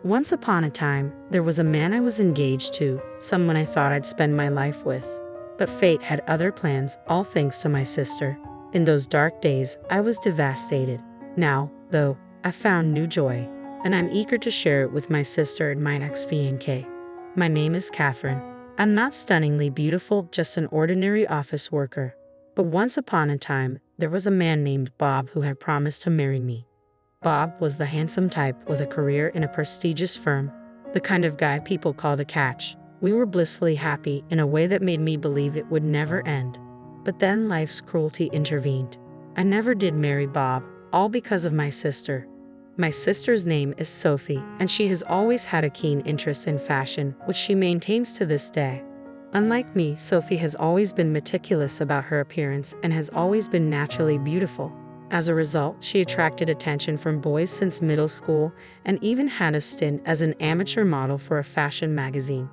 Once upon a time, there was a man I was engaged to, someone I thought I'd spend my life with. But fate had other plans, all thanks to my sister. In those dark days, I was devastated. Now, though, I found new joy, and I'm eager to share it with my sister and my ex-fiancé. My name is Catherine. I'm not stunningly beautiful, just an ordinary office worker. But once upon a time, there was a man named Bob who had promised to marry me. Bob was the handsome type with a career in a prestigious firm, the kind of guy people called a catch. We were blissfully happy in a way that made me believe it would never end. But then life's cruelty intervened. I never did marry Bob, all because of my sister. My sister's name is Sophie, and she has always had a keen interest in fashion, which she maintains to this day. Unlike me, Sophie has always been meticulous about her appearance and has always been naturally beautiful. As a result, she attracted attention from boys since middle school and even had a stint as an amateur model for a fashion magazine.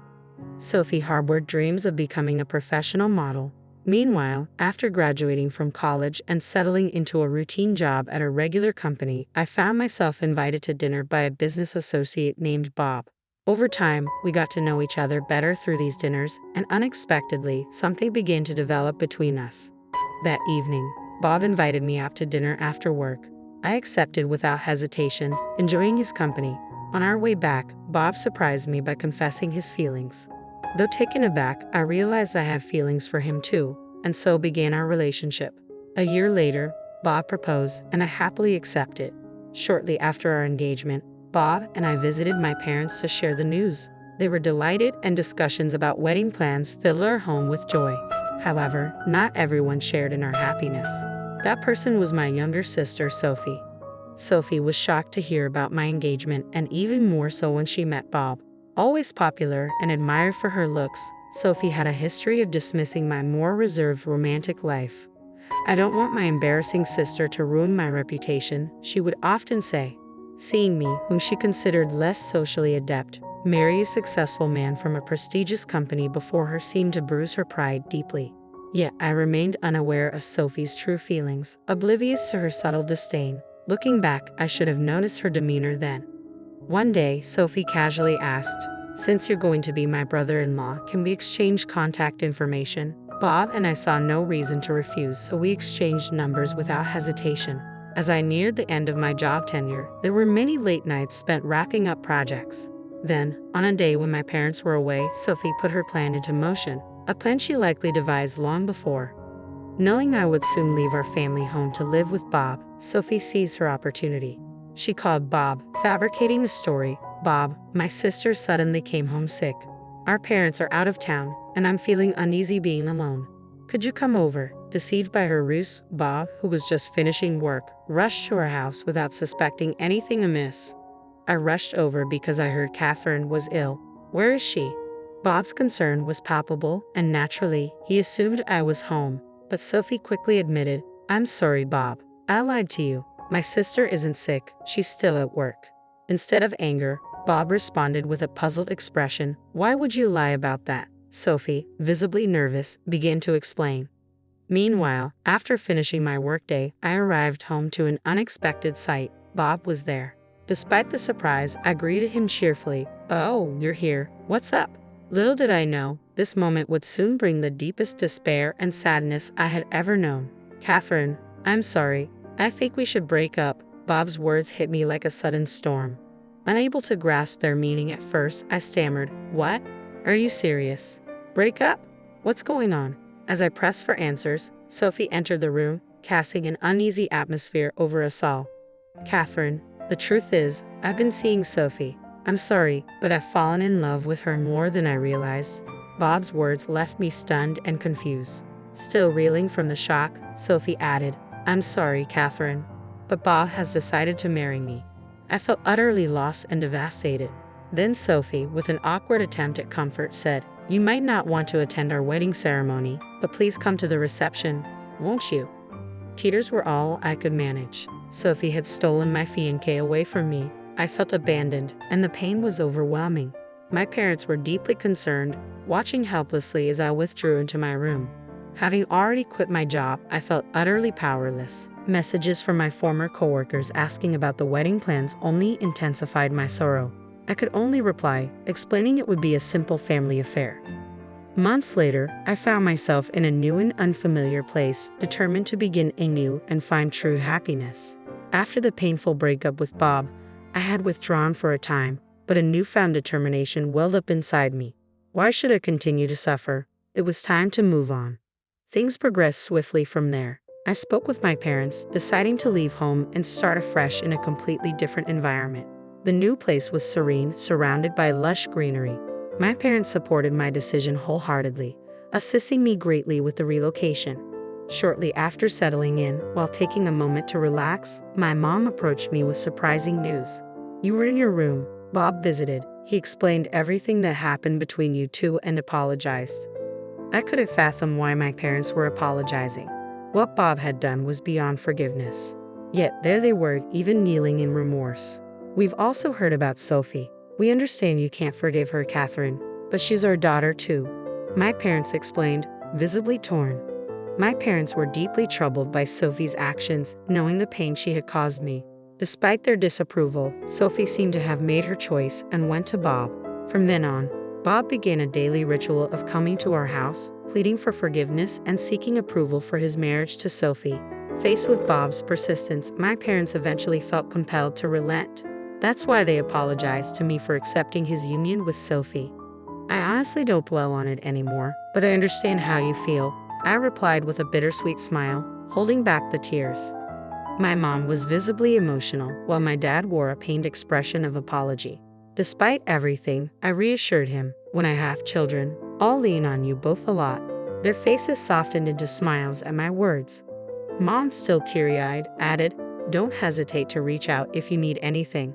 Sophie harbored dreams of becoming a professional model. Meanwhile, after graduating from college and settling into a routine job at a regular company, I found myself invited to dinner by a business associate named Bob. Over time, we got to know each other better through these dinners, and unexpectedly, something began to develop between us. That evening, Bob invited me out to dinner after work. I accepted without hesitation, enjoying his company. On our way back, Bob surprised me by confessing his feelings. Though taken aback, I realized I had feelings for him too, and so began our relationship. A year later, Bob proposed, and I happily accepted. Shortly after our engagement, Bob and I visited my parents to share the news. They were delighted, and discussions about wedding plans filled our home with joy. However, not everyone shared in our happiness. That person was my younger sister, Sophie. Sophie was shocked to hear about my engagement, and even more so when she met Bob. Always popular and admired for her looks, Sophie had a history of dismissing my more reserved romantic life. "I don't want my embarrassing sister to ruin my reputation," she would often say. Seeing me, whom she considered less socially adept, marry a successful man from a prestigious company before her seemed to bruise her pride deeply. Yet I remained unaware of Sophie's true feelings, oblivious to her subtle disdain. Looking back, I should have noticed her demeanor then. One day, Sophie casually asked, "Since you're going to be my brother-in-law, can we exchange contact information?" Bob and I saw no reason to refuse, so we exchanged numbers without hesitation. As I neared the end of my job tenure, there were many late nights spent wrapping up projects. Then, on a day when my parents were away, Sophie put her plan into motion, a plan she likely devised long before. Knowing I would soon leave our family home to live with Bob, Sophie seized her opportunity. She called Bob, fabricating the story. "Bob, my sister suddenly came home sick. Our parents are out of town, and I'm feeling uneasy being alone. Could you come over?" Deceived by her ruse, Bob, who was just finishing work, rushed to our house without suspecting anything amiss. I rushed over because I heard Catherine was ill. "Where is she?" Bob's concern was palpable, and naturally, he assumed I was home. But Sophie quickly admitted, "I'm sorry, Bob. I lied to you. My sister isn't sick, she's still at work." Instead of anger, Bob responded with a puzzled expression. "Why would you lie about that?" Sophie, visibly nervous, began to explain. Meanwhile, after finishing my workday, I arrived home to an unexpected sight. Bob was there. Despite the surprise, I greeted him cheerfully. "Oh, you're here. What's up?" Little did I know, this moment would soon bring the deepest despair and sadness I had ever known. "Catherine, I'm sorry. I think we should break up." Bob's words hit me like a sudden storm. Unable to grasp their meaning at first, I stammered, "What? Are you serious? Break up? What's going on?" As I pressed for answers, Sophie entered the room, casting an uneasy atmosphere over us all. "Catherine, the truth is, I've been seeing Sophie. I'm sorry, but I've fallen in love with her more than I realized." Bob's words left me stunned and confused. Still reeling from the shock, Sophie added, "I'm sorry, Catherine, but Bob has decided to marry me." I felt utterly lost and devastated. Then Sophie, with an awkward attempt at comfort, said, "You might not want to attend our wedding ceremony, but please come to the reception, won't you?" Tears were all I could manage. Sophie had stolen my fiancé away from me. I felt abandoned, and the pain was overwhelming. My parents were deeply concerned, watching helplessly as I withdrew into my room. Having already quit my job, I felt utterly powerless. Messages from my former coworkers asking about the wedding plans only intensified my sorrow. I could only reply, explaining it would be a simple family affair. Months later, I found myself in a new and unfamiliar place, determined to begin anew and find true happiness. After the painful breakup with Bob, I had withdrawn for a time, but a newfound determination welled up inside me. Why should I continue to suffer? It was time to move on. Things progressed swiftly from there. I spoke with my parents, deciding to leave home and start afresh in a completely different environment. The new place was serene, surrounded by lush greenery. My parents supported my decision wholeheartedly, assisting me greatly with the relocation. Shortly after settling in, while taking a moment to relax, my mom approached me with surprising news. "You were in your room. Bob visited. He explained everything that happened between you two and apologized." I couldn't fathom why my parents were apologizing. What Bob had done was beyond forgiveness. Yet there they were, even kneeling in remorse. "We've also heard about Sophie. We understand you can't forgive her, Catherine, but she's our daughter too," my parents explained, visibly torn. My parents were deeply troubled by Sophie's actions, knowing the pain she had caused me. Despite their disapproval, Sophie seemed to have made her choice and went to Bob. From then on, Bob began a daily ritual of coming to our house, pleading for forgiveness and seeking approval for his marriage to Sophie. Faced with Bob's persistence, my parents eventually felt compelled to relent. That's why they apologized to me for accepting his union with Sophie. "I honestly don't dwell on it anymore, but I understand how you feel," I replied with a bittersweet smile, holding back the tears. My mom was visibly emotional, while my dad wore a pained expression of apology. Despite everything, I reassured him, "When I have children, I'll lean on you both a lot." Their faces softened into smiles at my words. Mom, still teary-eyed, added, "Don't hesitate to reach out if you need anything."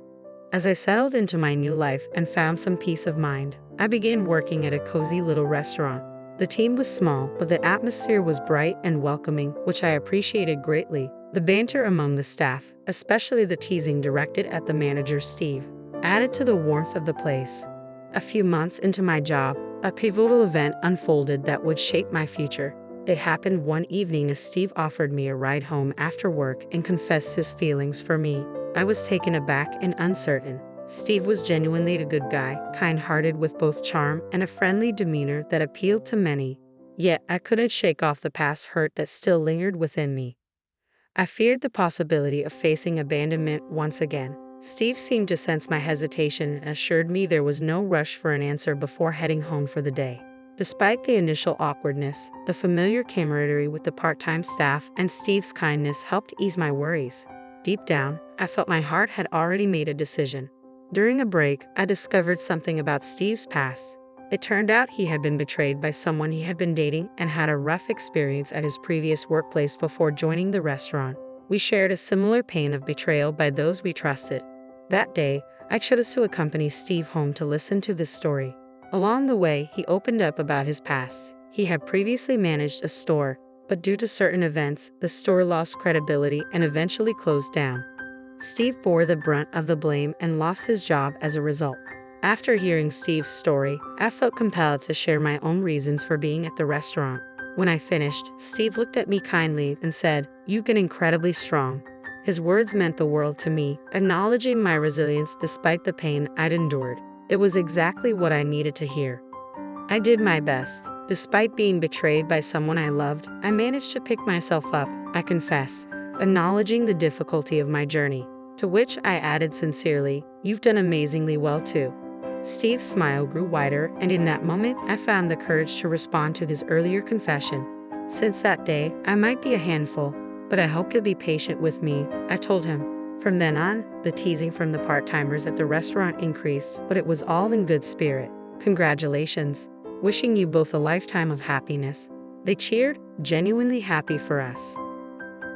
As I settled into my new life and found some peace of mind, I began working at a cozy little restaurant. The team was small, but the atmosphere was bright and welcoming, which I appreciated greatly. The banter among the staff, especially the teasing directed at the manager Steve, added to the warmth of the place. A few months into my job, a pivotal event unfolded that would shape my future. It happened one evening as Steve offered me a ride home after work and confessed his feelings for me. I was taken aback and uncertain. Steve was genuinely a good guy, kind-hearted with both charm and a friendly demeanor that appealed to many. Yet I couldn't shake off the past hurt that still lingered within me. I feared the possibility of facing abandonment once again. Steve seemed to sense my hesitation and assured me there was no rush for an answer before heading home for the day. Despite the initial awkwardness, the familiar camaraderie with the part-time staff and Steve's kindness helped ease my worries. Deep down, I felt my heart had already made a decision. During a break, I discovered something about Steve's past. It turned out he had been betrayed by someone he had been dating and had a rough experience at his previous workplace before joining the restaurant. We shared a similar pain of betrayal by those we trusted. That day, I chose to accompany Steve home to listen to this story. Along the way, he opened up about his past. He had previously managed a store, but due to certain events, the store lost credibility and eventually closed down. Steve bore the brunt of the blame and lost his job as a result. After hearing Steve's story, I felt compelled to share my own reasons for being at the restaurant. When I finished, Steve looked at me kindly and said, "You've been incredibly strong." His words meant the world to me, acknowledging my resilience despite the pain I'd endured. It was exactly what I needed to hear. I did my best. Despite being betrayed by someone I loved, I managed to pick myself up, I confess, acknowledging the difficulty of my journey. To which I added sincerely, "You've done amazingly well too." Steve's smile grew wider, and in that moment, I found the courage to respond to his earlier confession. "Since that day, I might be a handful, but I hope you'll be patient with me," I told him. From then on, the teasing from the part-timers at the restaurant increased, but it was all in good spirit. "Congratulations. Wishing you both a lifetime of happiness." They cheered, genuinely happy for us.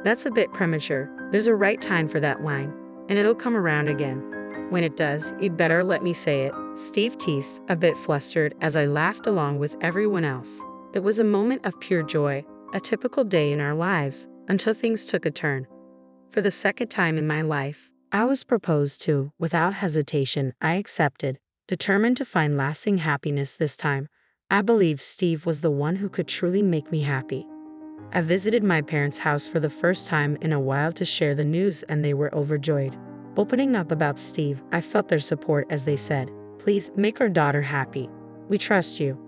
"That's a bit premature. There's a right time for that line, and it'll come around again. When it does, you'd better let me say it," Steve teased, a bit flustered as I laughed along with everyone else. It was a moment of pure joy, a typical day in our lives, until things took a turn. For the second time in my life, I was proposed to. Without hesitation, I accepted, determined to find lasting happiness this time. I believed Steve was the one who could truly make me happy. I visited my parents' house for the first time in a while to share the news, and they were overjoyed. Opening up about Steve, I felt their support as they said, "Please make our daughter happy. We trust you."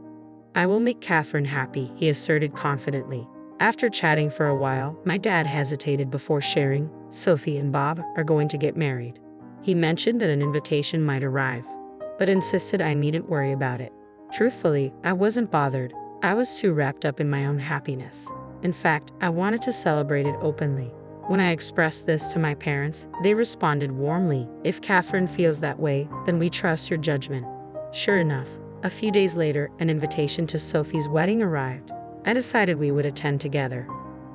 "I will make Catherine happy," he asserted confidently. After chatting for a while, my dad hesitated before sharing, "Sophie and Bob are going to get married." He mentioned that an invitation might arrive, but insisted I needn't worry about it. Truthfully, I wasn't bothered. I was too wrapped up in my own happiness. In fact, I wanted to celebrate it openly. When I expressed this to my parents, they responded warmly, "If Catherine feels that way, then we trust your judgment." Sure enough, a few days later, an invitation to Sophie's wedding arrived. I decided we would attend together.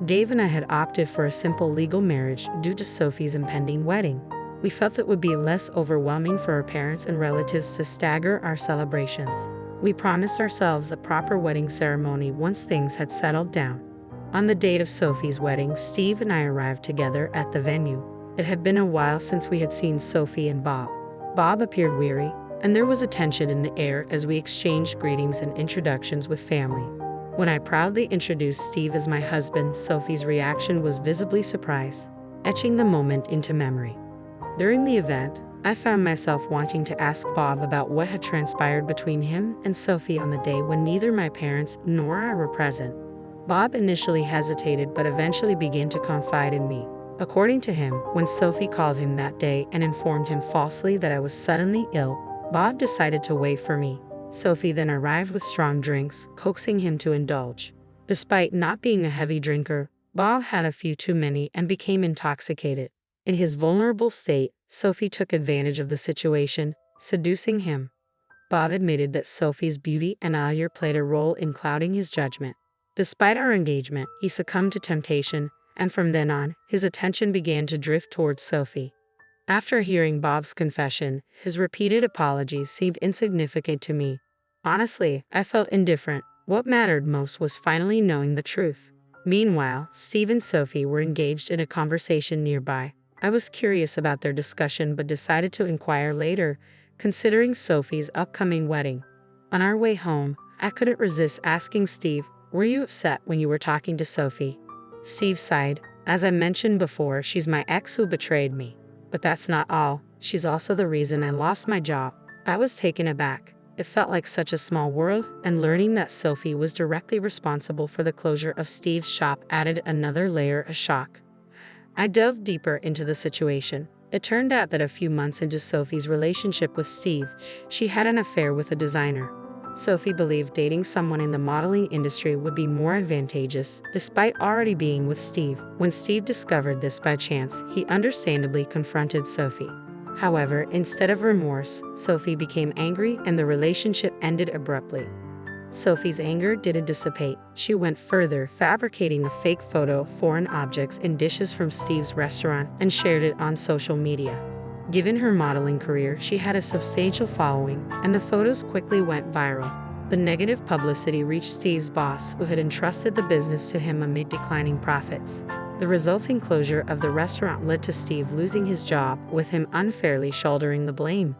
Dave and I had opted for a simple legal marriage due to Sophie's impending wedding. We felt it would be less overwhelming for our parents and relatives to stagger our celebrations. We promised ourselves a proper wedding ceremony once things had settled down. On the date of Sophie's wedding, Steve and I arrived together at the venue. It had been a while since we had seen Sophie and Bob. Bob appeared weary, and there was a tension in the air as we exchanged greetings and introductions with family. When I proudly introduced Steve as my husband, Sophie's reaction was visibly surprised, etching the moment into memory. During the event, I found myself wanting to ask Bob about what had transpired between him and Sophie on the day when neither my parents nor I were present. Bob initially hesitated but eventually began to confide in me. According to him, when Sophie called him that day and informed him falsely that I was suddenly ill, Bob decided to wait for me. Sophie then arrived with strong drinks, coaxing him to indulge. Despite not being a heavy drinker, Bob had a few too many and became intoxicated. In his vulnerable state, Sophie took advantage of the situation, seducing him. Bob admitted that Sophie's beauty and allure played a role in clouding his judgment. Despite our engagement, he succumbed to temptation, and from then on, his attention began to drift towards Sophie. After hearing Bob's confession, his repeated apologies seemed insignificant to me. Honestly, I felt indifferent. What mattered most was finally knowing the truth. Meanwhile, Steve and Sophie were engaged in a conversation nearby. I was curious about their discussion but decided to inquire later, considering Sophie's upcoming wedding. On our way home, I couldn't resist asking Steve, "Were you upset when you were talking to Sophie?" Steve sighed. "As I mentioned before, she's my ex who betrayed me. But that's not all. She's also the reason I lost my job." I was taken aback. It felt like such a small world, and learning that Sophie was directly responsible for the closure of Steve's shop added another layer of shock. I delved deeper into the situation. It turned out that a few months into Sophie's relationship with Steve, she had an affair with a designer. Sophie believed dating someone in the modeling industry would be more advantageous, despite already being with Steve. When Steve discovered this by chance, he understandably confronted Sophie. However, instead of remorse, Sophie became angry and the relationship ended abruptly. Sophie's anger didn't dissipate. She went further, fabricating a fake photo of foreign objects and dishes from Steve's restaurant and shared it on social media. Given her modeling career, she had a substantial following, and the photos quickly went viral. The negative publicity reached Steve's boss, who had entrusted the business to him amid declining profits. The resulting closure of the restaurant led to Steve losing his job, with him unfairly shouldering the blame.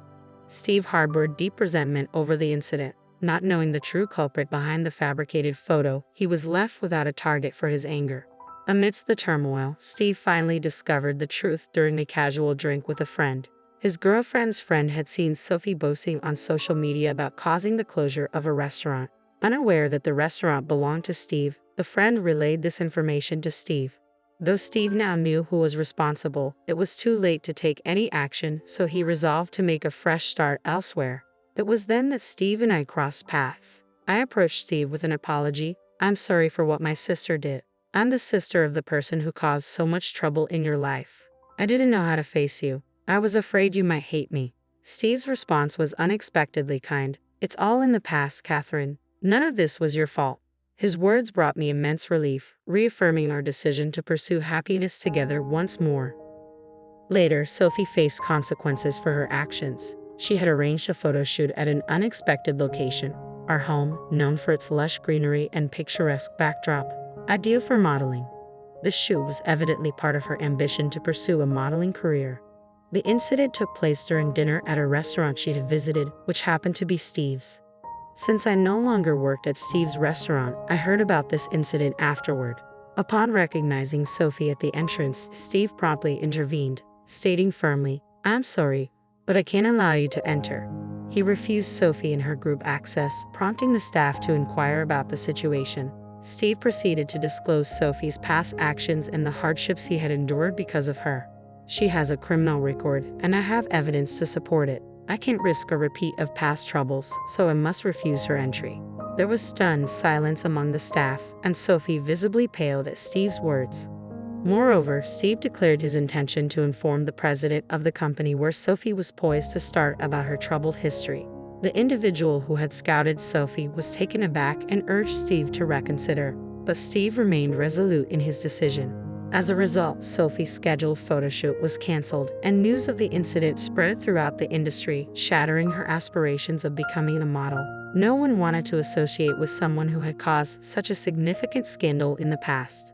Steve harbored deep resentment over the incident. Not knowing the true culprit behind the fabricated photo, he was left without a target for his anger. Amidst the turmoil, Steve finally discovered the truth during a casual drink with a friend. His girlfriend's friend had seen Sophie boasting on social media about causing the closure of a restaurant. Unaware that the restaurant belonged to Steve, the friend relayed this information to Steve. Though Steve now knew who was responsible, it was too late to take any action, so he resolved to make a fresh start elsewhere. It was then that Steve and I crossed paths. I approached Steve with an apology. "I'm sorry for what my sister did. I'm the sister of the person who caused so much trouble in your life. I didn't know how to face you. I was afraid you might hate me." Steve's response was unexpectedly kind. "It's all in the past, Catherine. None of this was your fault." His words brought me immense relief, reaffirming our decision to pursue happiness together once more. Later, Sophie faced consequences for her actions. She had arranged a photo shoot at an unexpected location, our home, known for its lush greenery and picturesque backdrop, ideal for modeling. The shoot was evidently part of her ambition to pursue a modeling career. The incident took place during dinner at a restaurant she had visited, which happened to be Steve's. Since I no longer worked at Steve's restaurant, I heard about this incident afterward. Upon recognizing Sophie at the entrance, Steve promptly intervened, stating firmly, "I'm sorry, but I can't allow you to enter." He refused Sophie and her group access, prompting the staff to inquire about the situation. Steve proceeded to disclose Sophie's past actions and the hardships he had endured because of her. "She has a criminal record, and I have evidence to support it. I can't risk a repeat of past troubles, so I must refuse her entry." There was stunned silence among the staff, and Sophie visibly paled at Steve's words. Moreover, Steve declared his intention to inform the president of the company where Sophie was poised to start about her troubled history. The individual who had scouted Sophie was taken aback and urged Steve to reconsider, but Steve remained resolute in his decision. As a result, Sophie's scheduled photoshoot was canceled, and news of the incident spread throughout the industry, shattering her aspirations of becoming a model. No one wanted to associate with someone who had caused such a significant scandal in the past.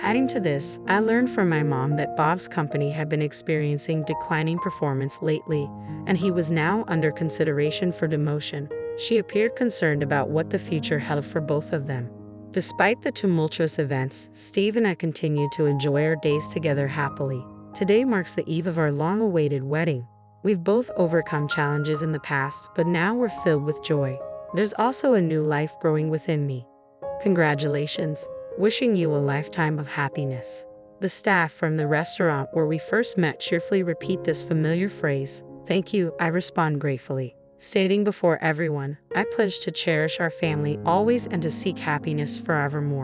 Adding to this, I learned from my mom that Bob's company had been experiencing declining performance lately, and he was now under consideration for demotion. She appeared concerned about what the future held for both of them. Despite the tumultuous events, Steve and I continued to enjoy our days together happily. Today marks the eve of our long-awaited wedding. We've both overcome challenges in the past, but now we're filled with joy. There's also a new life growing within me. Congratulations. Wishing you a lifetime of happiness. The staff from the restaurant where we first met cheerfully repeat this familiar phrase. "Thank you," I respond gratefully, stating before everyone, I pledge to cherish our family always and to seek happiness forevermore.